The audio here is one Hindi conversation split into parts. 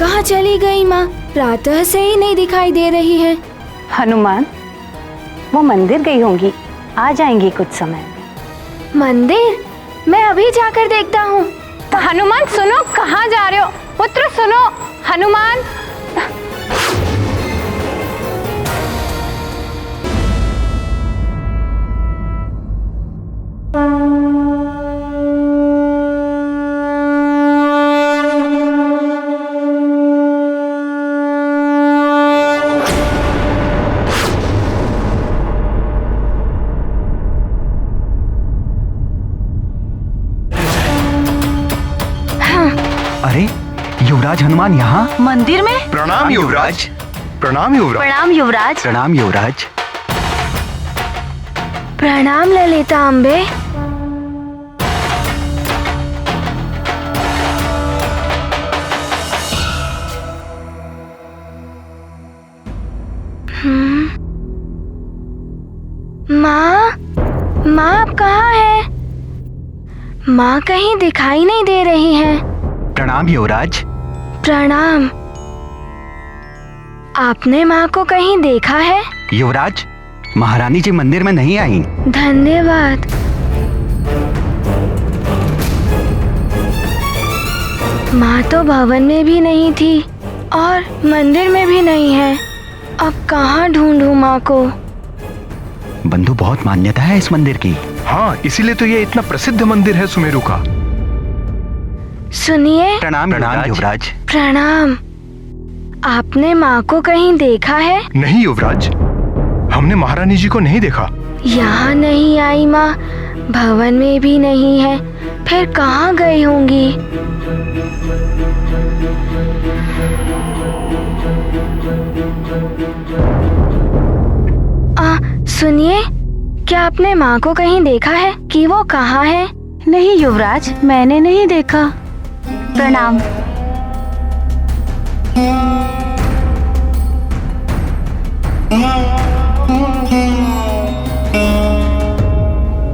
कहाँ चली गई माँ? प्रातः से ही नहीं दिखाई दे रही है। हनुमान, वो मंदिर गई होंगी, आ जाएंगी कुछ समय। मंदिर? मैं अभी जाकर देखता हूँ। हनुमान सुनो, कहाँ जा रहे हो? पुत्र सुनो, हनुमान। अरे युवराज हनुमान यहाँ मंदिर में? प्रणाम युवराज। प्रणाम युवराज। प्रणाम युवराज। प्रणाम युवराज। प्रणाम ललिता अम्बे। माँ, माँ आप कहाँ है? माँ कहीं दिखाई नहीं दे रही हैं। प्रणाम युवराज। प्रणाम। आपने माँ को कहीं देखा है? युवराज, महारानी जी मंदिर में नहीं आई। धन्यवाद। माँ तो भवन में भी नहीं थी और मंदिर में भी नहीं है। अब कहाँ ढूंढूं माँ को? बंधु, बहुत मान्यता है इस मंदिर की। हाँ, इसीलिए तो ये इतना प्रसिद्ध मंदिर है सुमेरु का। सुनिए। प्रणाम युवराज। प्रणाम। आपने माँ को कहीं देखा है? नहीं युवराज, हमने महारानी जी को नहीं देखा। यहाँ नहीं आई माँ, भवन में भी नहीं है, फिर कहाँ गई होंगी? सुनिए, क्या आपने माँ को कहीं देखा है कि वो कहाँ है? नहीं युवराज, मैंने नहीं देखा। प्रणाम।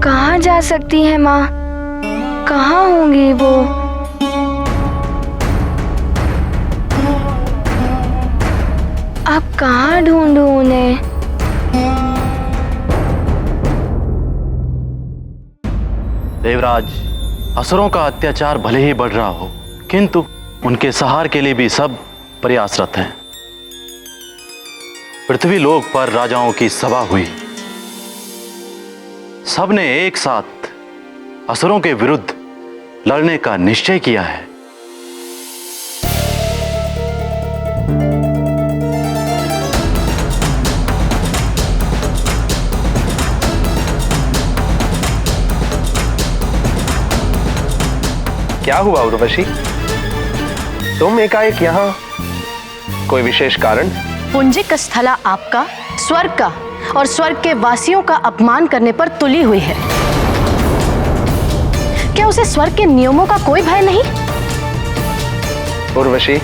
कहाँ जा सकती है माँ? कहाँ होंगी वो? अब कहाँ ढूंढूं उन्हें? देवराज, असुरों का अत्याचार भले ही बढ़ रहा हो, किंतु उनके सहार के लिए भी सब प्रयासरत हैं। पृथ्वी लोक पर राजाओं की सभा हुई। सबने एक साथ असुरों के विरुद्ध लड़ने का निश्चय किया है। क्या हुआ उर्वशी? तुम एकाएक यहाँ, कोई विशेष कारण? पुंजिक स्थला आपका, स्वर्ग का और स्वर्ग के वासियों का अपमान करने पर तुली हुई है। क्या उसे स्वर्ग के नियमों का कोई भय नहीं? उर्वशी,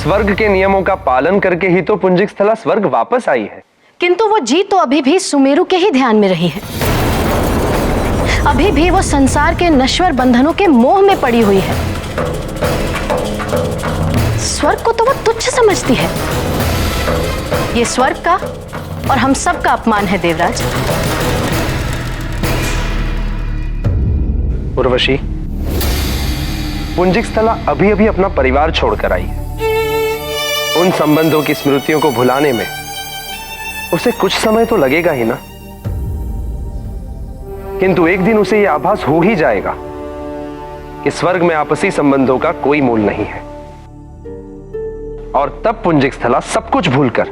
स्वर्ग के नियमों का पालन करके ही तो पुंजिक स्थला स्वर्ग वापस आई है। किंतु वो जीत तो अभी भी सुमेरु के ही ध्यान में रही है। अभी भी वो संसार के नश्वर बंधनों के मोह में पड़ी हुई है। स्वर्ग को तो वो तुच्छ समझती है। ये स्वर्ग का और हम सब का अपमान है देवराज। उर्वशी, पुंजिक स्थला अभी अभी अपना परिवार छोड़कर आई है। उन संबंधों की स्मृतियों को भुलाने में उसे कुछ समय तो लगेगा ही ना। किंतु एक दिन उसे यह आभास हो ही जाएगा कि स्वर्ग में आपसी संबंधों का कोई मूल नहीं है, और तब पुंजिक स्थला सब कुछ भूलकर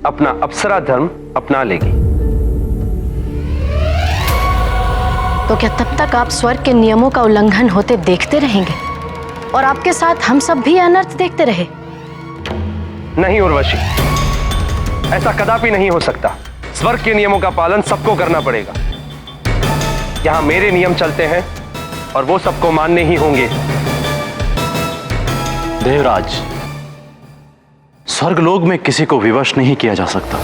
अपना अप्सरा धर्म अपना लेगी। तो क्या तब तक आप स्वर्ग के नियमों का उल्लंघन होते देखते रहेंगे और आपके साथ हम सब भी अनर्थ देखते रहे? नहीं उर्वशी, ऐसा कदापि नहीं हो सकता। स्वर्ग के नियमों का पालन सबको करना पड़ेगा। यहां मेरे नियम चलते हैं और वो सबको मानने ही होंगे। देवराज, स्वर्गलोक में किसी को विवश नहीं किया जा सकता।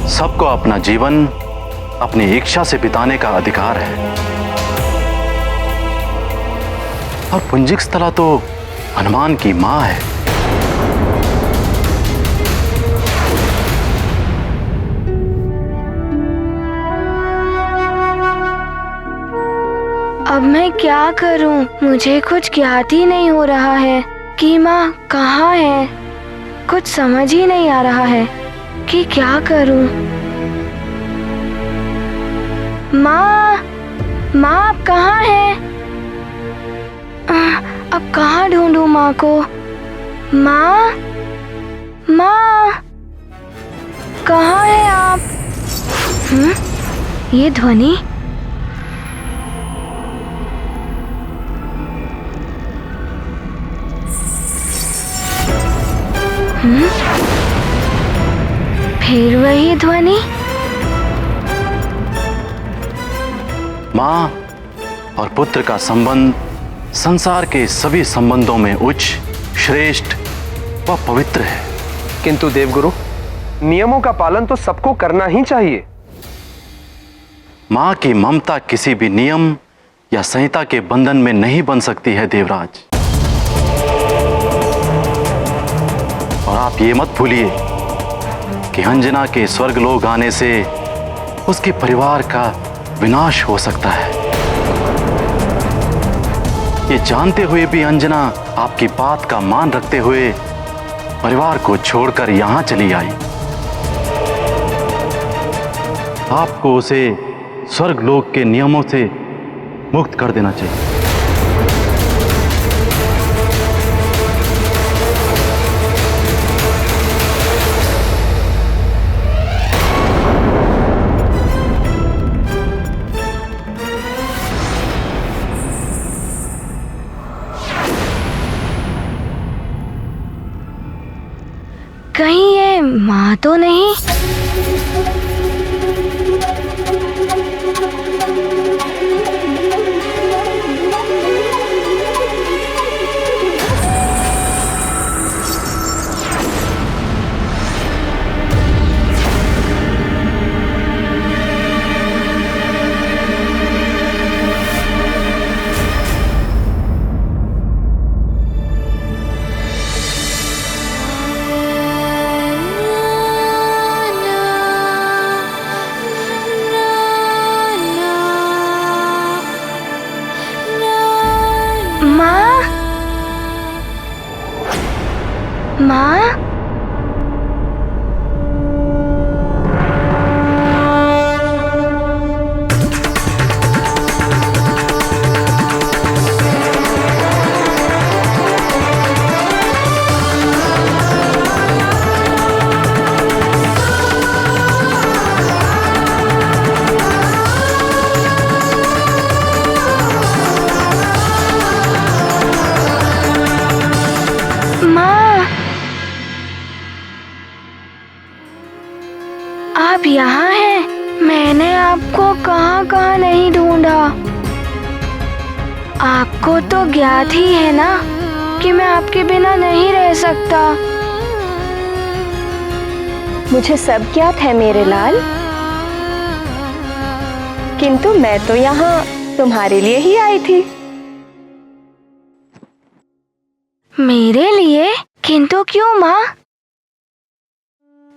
सबको अपना जीवन अपनी इच्छा से बिताने का अधिकार है। और पुंजिक स्थला तो हनुमान की मां है। अब मैं क्या करूं? मुझे कुछ ज्ञात ही नहीं हो रहा है कि माँ कहाँ है। कुछ समझ ही नहीं आ रहा है कि क्या करूं। माँ, माँ आप कहाँ हैं? अब कहाँ ढूंढूं माँ को? माँ, माँ, कहाँ है आप? ये ध्वनि? फिर वही ध्वनि। मां और पुत्र का संबंध संसार के सभी संबंधों में उच्च, श्रेष्ठ व पवित्र है। किंतु देवगुरु, नियमों का पालन तो सबको करना ही चाहिए। मां की ममता किसी भी नियम या संहिता के बंधन में नहीं बन सकती है देवराज। और आप ये मत भूलिए कि अंजना के स्वर्गलोक आने से उसके परिवार का विनाश हो सकता है। ये जानते हुए भी अंजना आपकी बात का मान रखते हुए परिवार को छोड़कर यहां चली आई। आपको उसे स्वर्गलोक के नियमों से मुक्त कर देना चाहिए। कहीं ये माँ तो नहीं? माँ? आप यहाँ हैं? मैंने आपको कहाँ कहाँ नहीं ढूंढा। आपको तो ज्ञात ही है ना कि मैं आपके बिना नहीं रह सकता। मुझे सब ज्ञात है मेरे लाल, किंतु मैं तो यहाँ तुम्हारे लिए ही आई थी। मेरे लिए? किंतु क्यों माँ?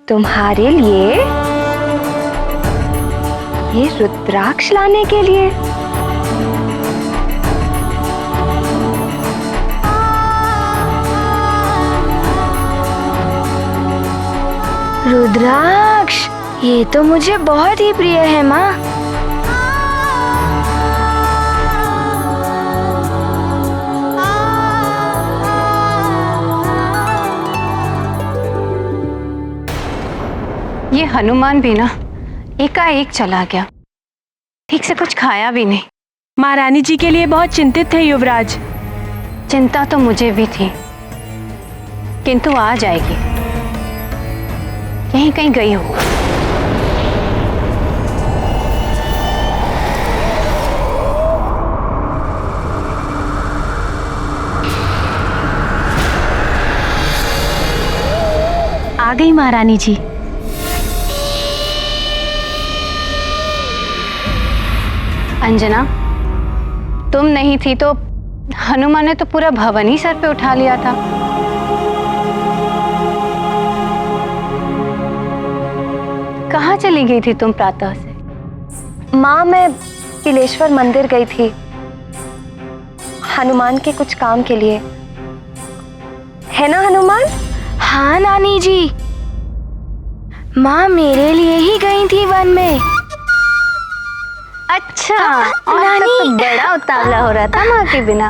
तुम्हारे लिए ये रुद्राक्ष लाने के लिए। रुद्राक्ष, ये तो मुझे बहुत ही प्रिय है माँ। ये हनुमान भी ना एकाएक चला गया, ठीक से कुछ खाया भी नहीं। महारानी जी के लिए बहुत चिंतित थे युवराज। चिंता तो मुझे भी थी, किंतु आ जाएगी। यहीं कहीं गई हो। आ गई महारानी जी। अंजना, तुम नहीं थी तो हनुमान ने तो पूरा भवन ही सर पे उठा लिया था। कहाँ चली गई थी तुम प्रातः से? माँ, मैं किलेश्वर मंदिर गई थी हनुमान के कुछ काम के लिए। है ना हनुमान? हाँ नानी जी, माँ मेरे लिए ही गई थी वन में। अच्छा, और तब तो बड़ा उतावला हो रहा था माँ के बिना,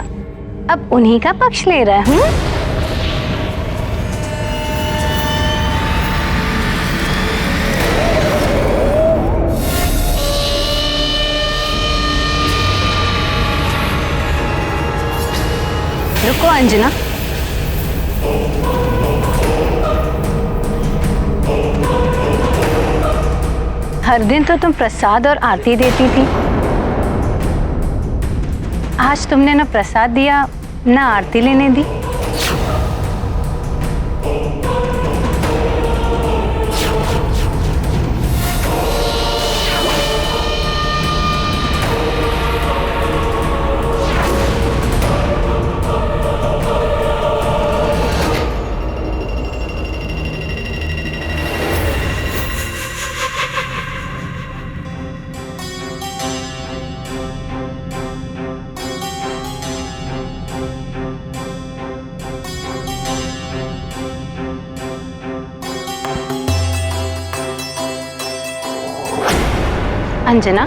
अब उन्हीं का पक्ष ले रहा है। रुको अंजना, हर दिन तो तुम प्रसाद और आरती देती थी, आज तुमने ना प्रसाद दिया ना आरती लेने दी। अंजना,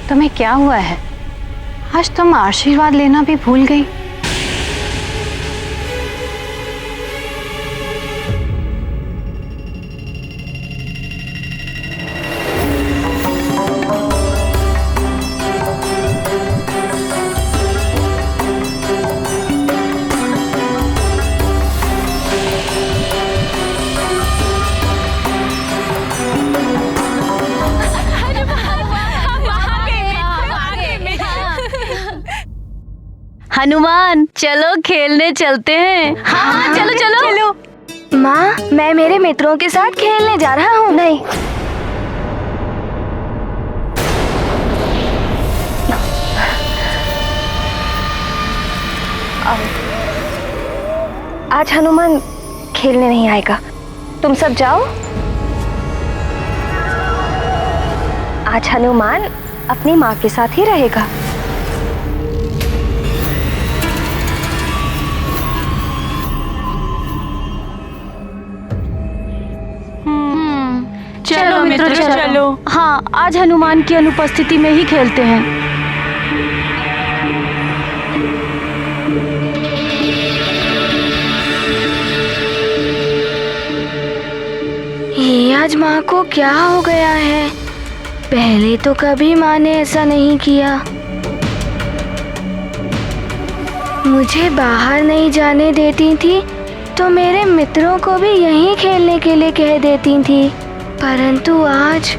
तुम्हें क्या हुआ है? आज तुम आशीर्वाद लेना भी भूल गई। हनुमान चलो खेलने चलते हैं। हाँ चलो चलो चलो। माँ, मैं मेरे मित्रों के साथ खेलने जा रहा हूँ। नहीं, आज हनुमान खेलने नहीं आएगा। तुम सब जाओ। आज हनुमान अपनी माँ के साथ ही रहेगा। चलो मित्रों चलो। हाँ, आज हनुमान की अनुपस्थिति में ही खेलते हैं। ये आज माँ को क्या हो गया है? पहले तो कभी माँ ने ऐसा नहीं किया। मुझे बाहर नहीं जाने देती थी तो मेरे मित्रों को भी यहीं खेलने के लिए कह देती थी, परंतु आज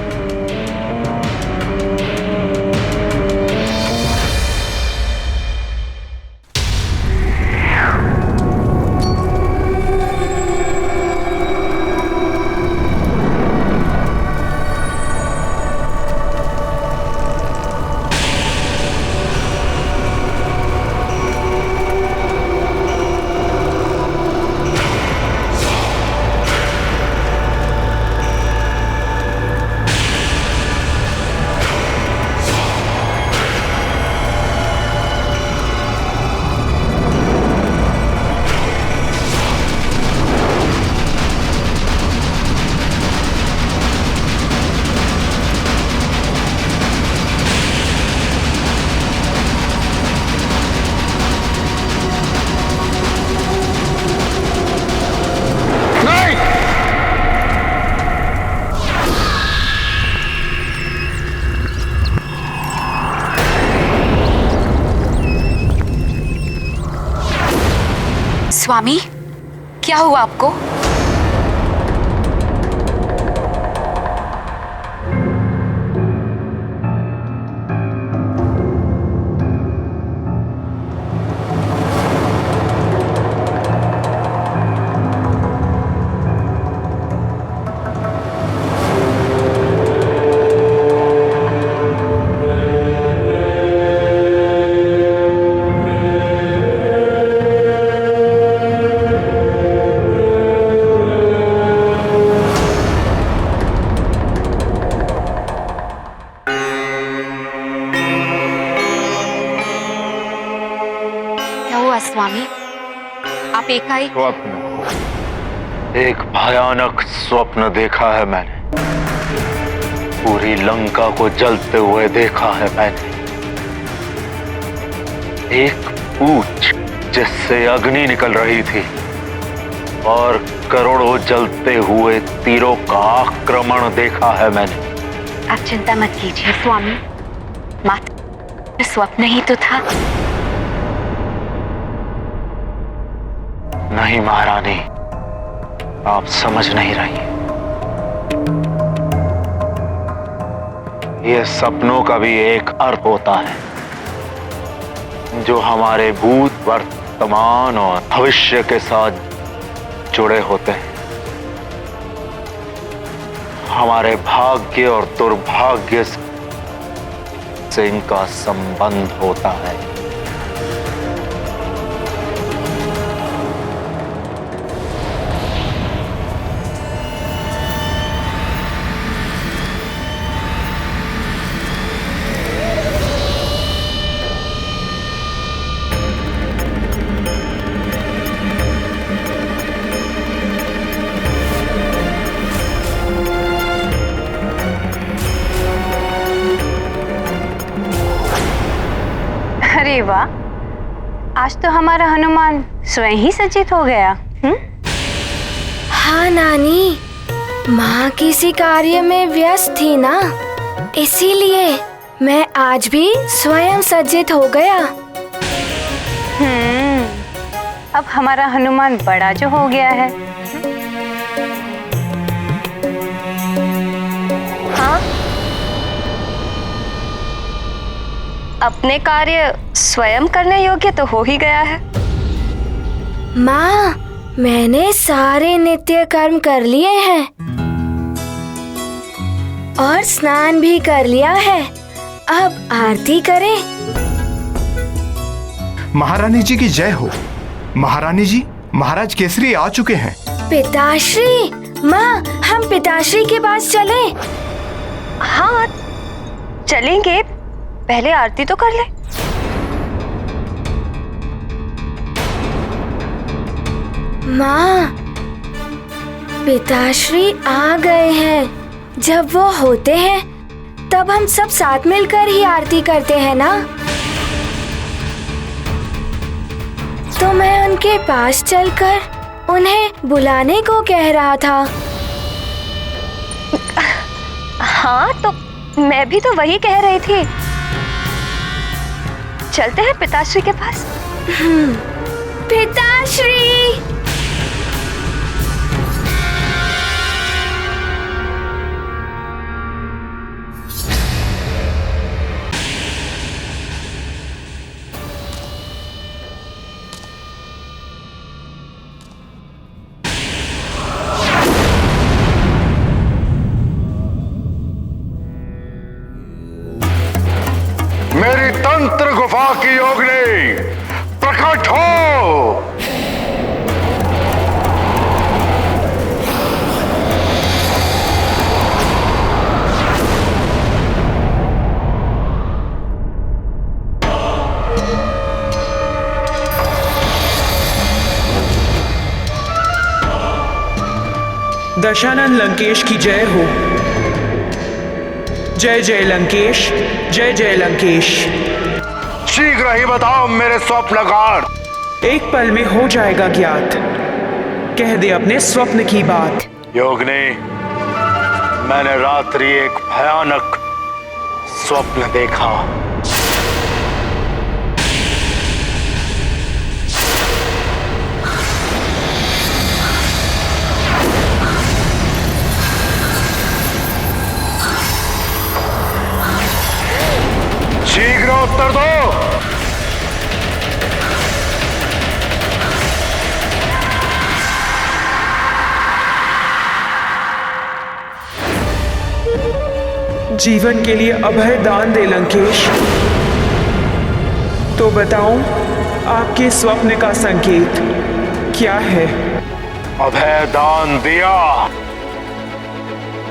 स्वामी, क्या हुआ आपको? स्वामी? आप एकाएक स्वप्न, एक भयानक स्वप्न देखा है मैंने। पूरी लंका को जलते हुए देखा है मैंने। एक पूंछ जिससे अग्नि निकल रही थी और करोड़ों जलते हुए तीरों का आक्रमण देखा है मैंने। आप चिंता मत कीजिए स्वामी, मात्र स्वप्न ही तो था। नहीं महारानी, आप समझ नहीं रही। ये सपनों का भी एक अर्थ होता है जो हमारे भूत, वर्तमान और भविष्य के साथ जुड़े होते हैं। हमारे भाग्य और दुर्भाग्य से इनका संबंध होता है। अरे वाह, आज तो हमारा हनुमान स्वयं ही सज्जित हो गया। हाँ नानी, माँ किसी कार्य में व्यस्त थी ना, इसीलिए मैं आज भी स्वयं सज्जित हो गया। अब हमारा हनुमान बड़ा जो हो गया है। हाँ, अपने कार्य स्वयं करने योग्य तो हो ही गया है। माँ, मैंने सारे नित्य कर्म कर लिए हैं और स्नान भी कर लिया है। अब आरती करें। महारानी जी की जय हो। महारानी जी, महाराज केसरी आ चुके हैं। पिताश्री, माँ, हम पिताश्री के पास चलें? हाँ चलेंगे, पहले आरती तो कर ले। माँ, पिताश्री आ गए हैं। जब वो होते हैं तब हम सब साथ मिलकर ही आरती करते हैं ना। तो मैं उनके पास चलकर उन्हें बुलाने को कह रहा था। हाँ, तो मैं भी तो वही कह रही थी। चलते हैं पिताश्री के पास। पिताश्री! मेरी तंत्र गुफा की योगिनी प्रकट हो। दशानन लंकेश की जय हो। जय जय लंकेश, जय जय लंकेश। शीघ्र ही बताओ मेरे स्वप्न का अर्थ। एक पल में हो जाएगा ज्ञात, कह दे अपने स्वप्न की बात। योगिनी, मैंने रात्रि एक भयानक स्वप्न देखा। शीघ्र उत्तर दो। जीवन के लिए अभय दान दे लंकेश। तो बताऊं, आपके स्वप्न का संकेत क्या है? अभय दान दिया।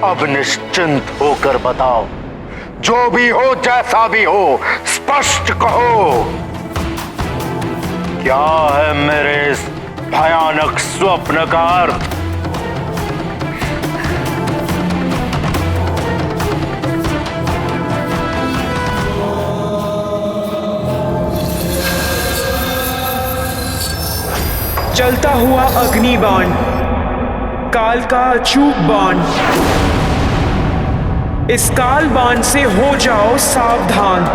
अब निश्चिंत होकर बताओ, जो भी हो, जैसा भी हो, स्पष्ट कहो। क्या है मेरे इस भयानक स्वप्न का अर्थ? जलता हुआ अग्नि बाण, काल का अचूक बाण। इस काल बाण से हो जाओ सावधान,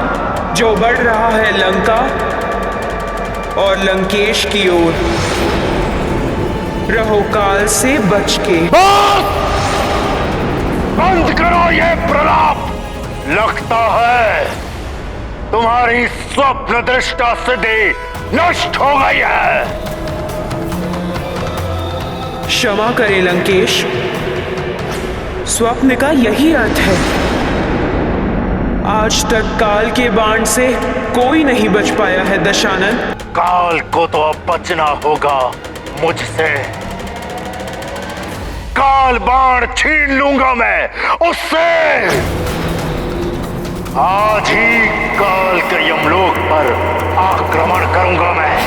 जो बढ़ रहा है लंका और लंकेश की ओर। रहो काल से बच के। बंद करो ये प्रलाप। लगता है तुम्हारी स्वप्न दृष्टा सिद्धि नष्ट हो गई है। क्षमा करें लंकेश, स्वप्न का यही अर्थ है। आज तक काल के बाण से कोई नहीं बच पाया है दशानन। काल को तो अब बचना होगा मुझसे। काल बाण छीन लूंगा मैं उससे। आज ही काल के यमलोक पर आक्रमण करूंगा मैं।